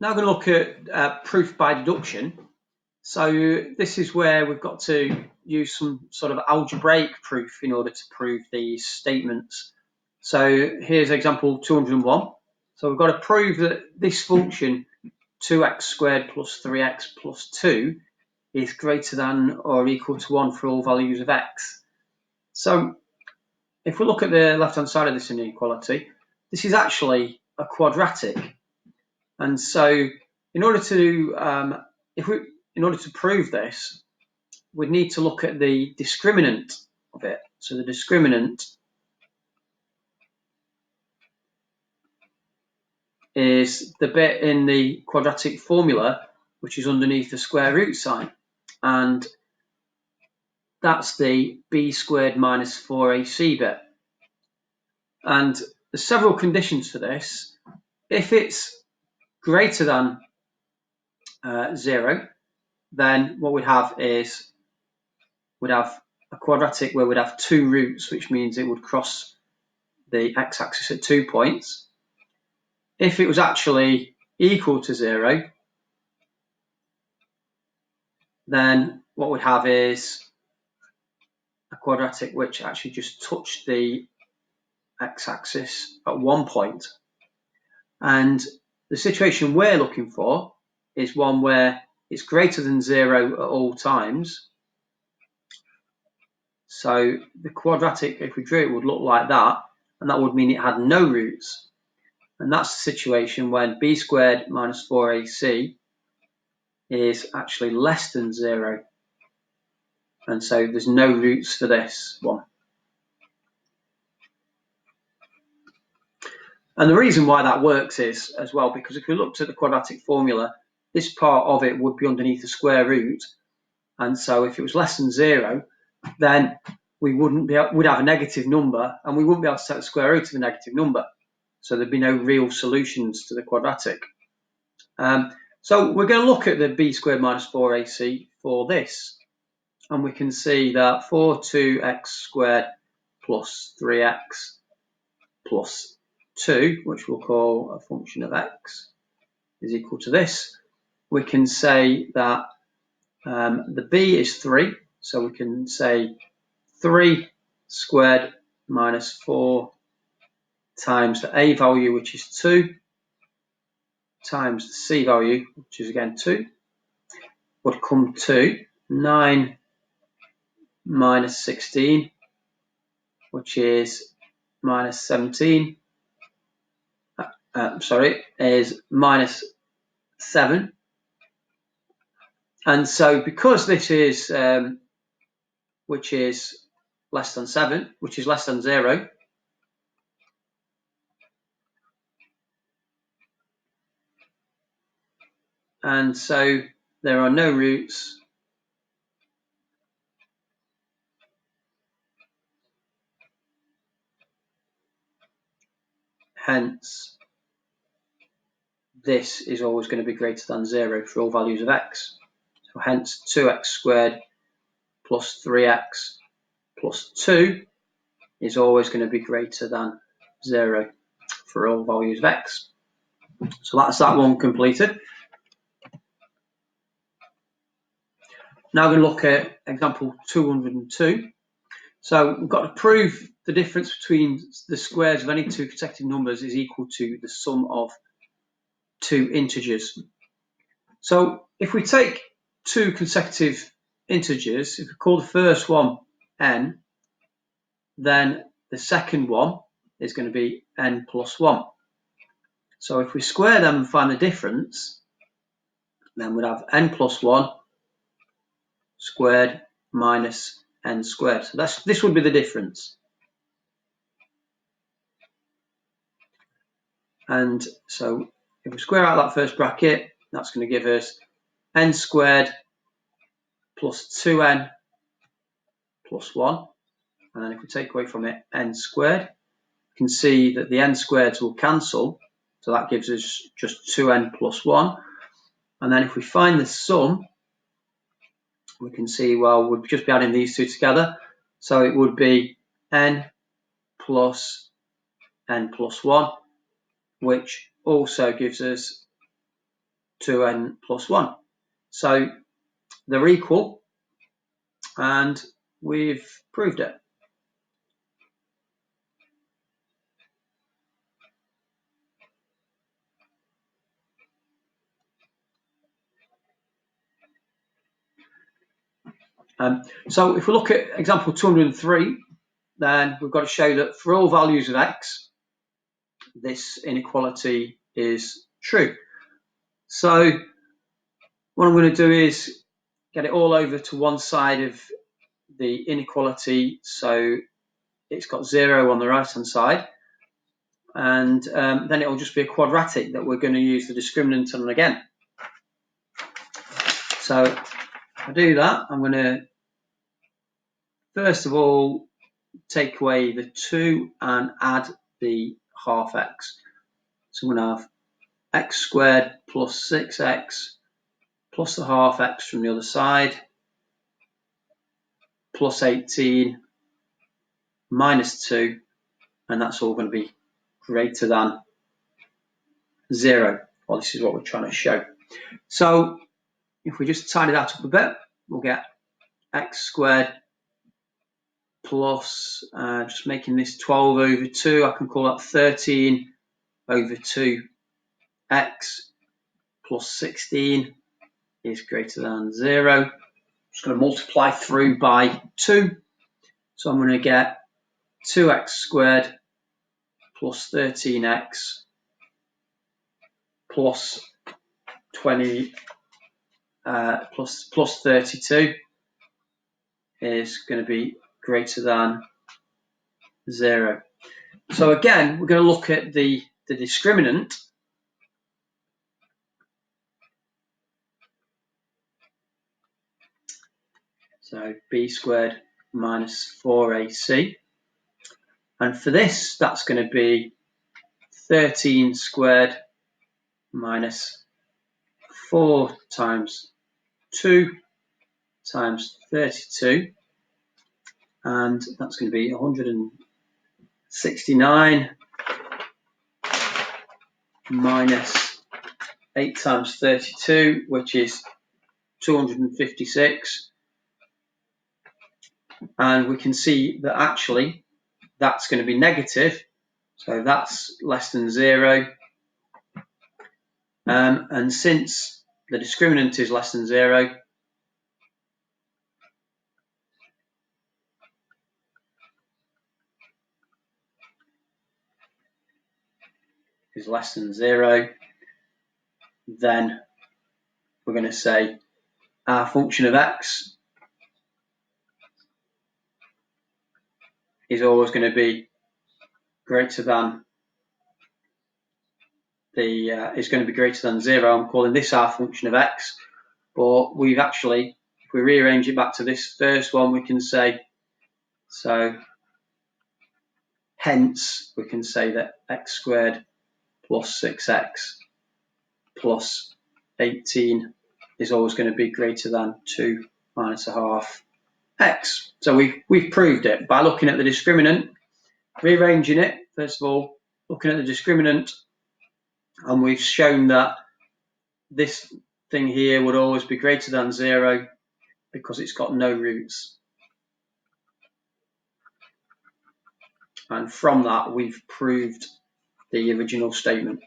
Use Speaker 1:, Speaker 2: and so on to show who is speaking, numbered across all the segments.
Speaker 1: Now I'm going to look at proof by deduction. So this is where we've got to use some sort of algebraic proof in order to prove these statements. So here's example 201. So we've got to prove that this function 2x squared plus 3x plus 2 is greater than or equal to 1 for all values of x. So if we look at the left-hand side of this inequality, this is actually a quadratic. And so in order to prove this, we'd need to look at the discriminant of it. So the discriminant is the bit in the quadratic formula which is underneath the square root sign, and that's the b squared minus 4ac bit. And there's several conditions for this. If it's greater than 0, then what we'd have is we'd have a quadratic where we'd have two roots, which means it would cross the x-axis at 2 points. If it was actually equal to 0, then what we'd have is a quadratic which actually just touched the x-axis at 1 point. And the situation we're looking for is one where it's greater than 0 at all times. So the quadratic, if we drew it, would look like that, and that would mean it had no roots. And that's the situation when b squared minus 4ac is actually less than 0. And so there's no roots for this one. And the reason why that works is as well, because if we looked at the quadratic formula, this part of it would be underneath the square root. And so if it was less than 0, then we'd have a negative number, and we wouldn't be able to take the square root of a negative number. So there'd be no real solutions to the quadratic. So we're going to look at the b squared minus 4ac for this. And we can see that 2x squared plus 3x plus 2, which we'll call a function of x, is equal to this. We can say that the b is 3, so we can say 3 squared minus 4 times the a value, which is 2, times the c value, which is again 2, would come to 9 minus 16, which is minus 17, is minus 7. And so because this is, which is less than 7, which is less than 0, and so there are no roots, hence this is always going to be greater than 0 for all values of x. So hence 2x squared plus 3x plus 2 is always going to be greater than 0 for all values of x. So that's that one completed. Now we're going to look at example 202. So we've got to prove the difference between the squares of any two consecutive numbers is equal to the sum of two integers. So if we take two consecutive integers, if we call the first one n, then the second one is going to be n plus 1. So if we square them and find the difference, then we'd have n plus 1 squared minus n squared. So this would be the difference. And so if we square out that first bracket, that's going to give us n squared plus 2n plus 1. And then if we take away from it n squared, you can see that the n squareds will cancel. So that gives us just 2n plus 1. And then if we find the sum, we can see, well, we'd just be adding these two together. So it would be n plus 1, which also gives us 2n plus 1. So they're equal, and we've proved it. So if we look at example 203, then we've got to show that for all values of x, this inequality is true. So what I'm going to do is get it all over to one side of the inequality, so it's got 0 on the right hand side, and then it will just be a quadratic that we're going to use the discriminant on again. So if I do that, I'm going to first of all take away the 2 and add the half x. So I'm going to have x squared plus 6x plus the half x from the other side plus 18 minus 2, and that's all going to be greater than 0. Well, this is what we're trying to show. So if we just tidy that up a bit, we'll get x squared plus, just making this 12 over 2, I can call that 13 over 2x plus 16 is greater than 0. I'm just going to multiply through by 2. So I'm going to get 2x squared plus 13x plus 20 plus 32 is going to be greater than 0. So again, we're going to look at the discriminant. So b squared minus 4ac. And for this, that's going to be 13 squared minus 4 times 2 times 32. And that's going to be 169 minus 8 times 32, which is 256. And we can see that actually that's going to be negative. So that's less than 0. And since the discriminant is less than 0, is less than 0, then we're going to say our function of x is always going to be greater than is going to be greater than 0. I'm calling this our function of x, but we've actually, if we rearrange it back to this first one, we can say, so hence we can say that x squared plus 6x plus 18 is always going to be greater than 2 minus a half x. So we've proved it by looking at the discriminant, rearranging it, first of all, looking at the discriminant, and we've shown that this thing here would always be greater than 0 because it's got no roots. And from that, we've proved the original statement.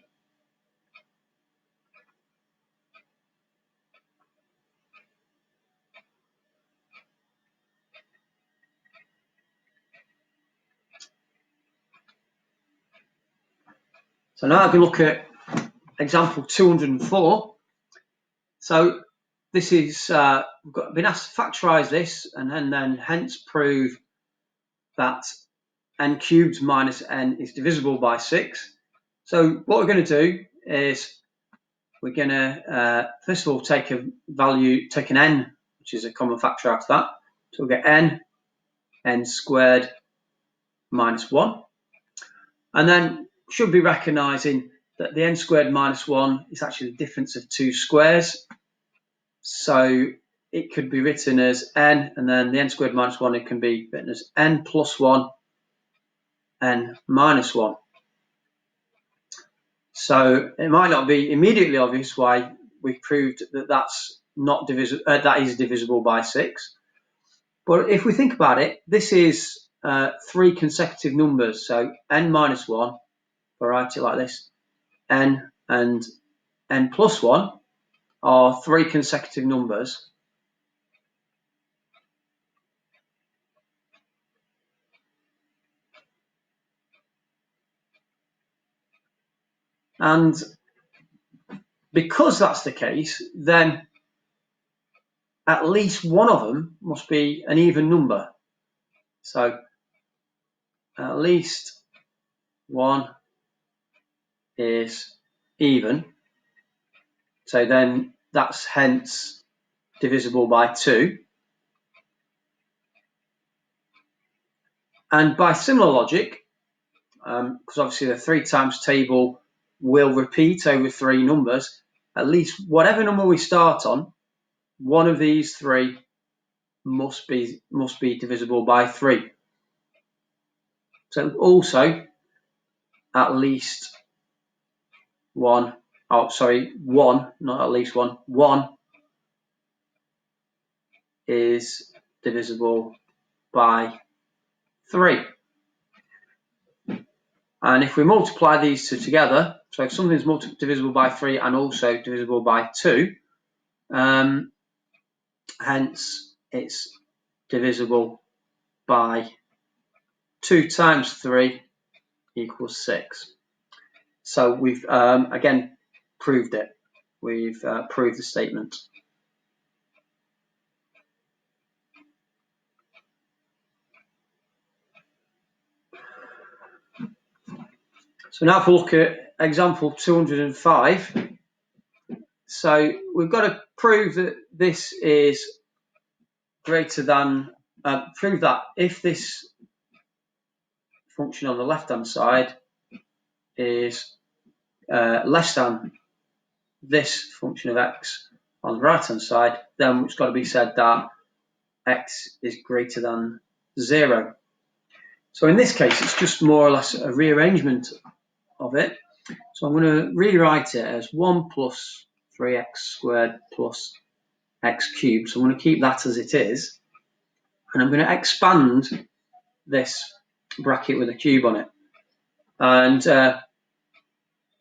Speaker 1: So now I can look at example 204. So this is, we've been asked to factorise this and then hence prove that n cubed minus n is divisible by 6. So what we're going to do is we're going to, first of all, take an n, which is a common factor out of that. So we'll get n squared minus 1. And then should be recognising that the n squared minus 1 is actually the difference of 2 squares. So it could be written as n, and then the n squared minus 1, it can be written as n plus 1, n minus 1. So it might not be immediately obvious why we've proved that that's not divisible. That is divisible by 6. But if we think about it, this is 3 consecutive numbers. So n minus 1, if I write it like this, n and n plus 1 are 3 consecutive numbers. And because that's the case, then at least one of them must be an even number. So at least one is even. So then that's hence divisible by 2. And by similar logic, because obviously the 3 times table will repeat over 3 numbers, at least whatever number we start on, one of these 3 must be divisible by 3. So also at least one, not at least one is divisible by 3. And if we multiply these 2 together, so if something's divisible by 3 and also divisible by 2, hence it's divisible by 2 times 3 equals 6. So we've again proved it. We've proved the statement. So now if we look at example 205, so we've got to prove that this is greater than, prove that if this function on the left-hand side is less than this function of x on the right-hand side, then it's got to be said that x is greater than 0. So in this case, it's just more or less a rearrangement of it. So I'm going to rewrite it as 1 plus 3x squared plus x cubed. So I'm going to keep that as it is. And I'm going to expand this bracket with a cube on it. And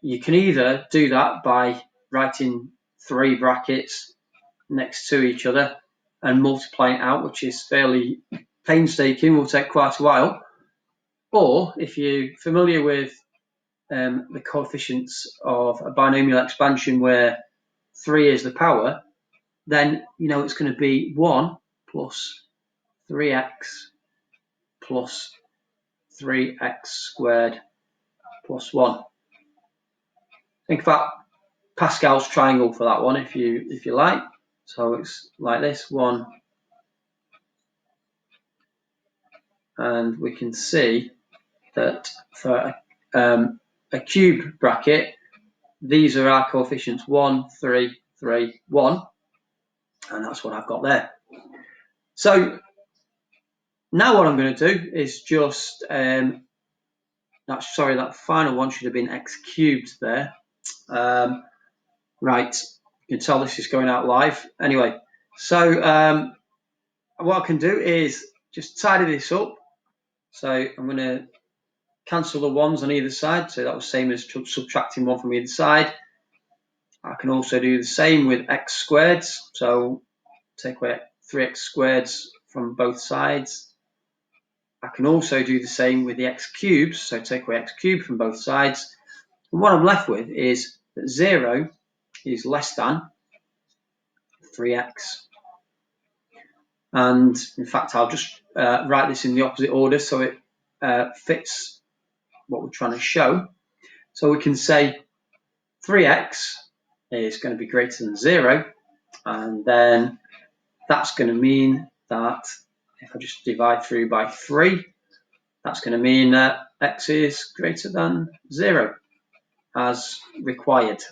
Speaker 1: you can either do that by writing 3 brackets next to each other and multiplying it out, which is fairly painstaking, will take quite a while. Or if you're familiar with the coefficients of a binomial expansion where 3 is the power, then you know it's going to be 1 plus 3x plus 3x squared plus 1. Think about Pascal's triangle for that one if you like. So it's like this, 1, and we can see that for a cube bracket, these are our coefficients 1, 3, 3, 1, and that's what I've got there. So now what I'm going to do is just, that final one should have been x cubed there. Right, you can tell this is going out live. Anyway, so what I can do is just tidy this up. So I'm going to cancel the 1s on either side. So that was the same as subtracting 1 from either side. I can also do the same with x squareds. So take away 3x squareds from both sides. I can also do the same with the x cubes. So take away x cubed from both sides. And what I'm left with is that 0 is less than 3x. And in fact, I'll just write this in the opposite order so it fits what we're trying to show. So we can say 3x is going to be greater than 0, and then that's going to mean that if I just divide through by 3, that's going to mean that x is greater than 0 as required.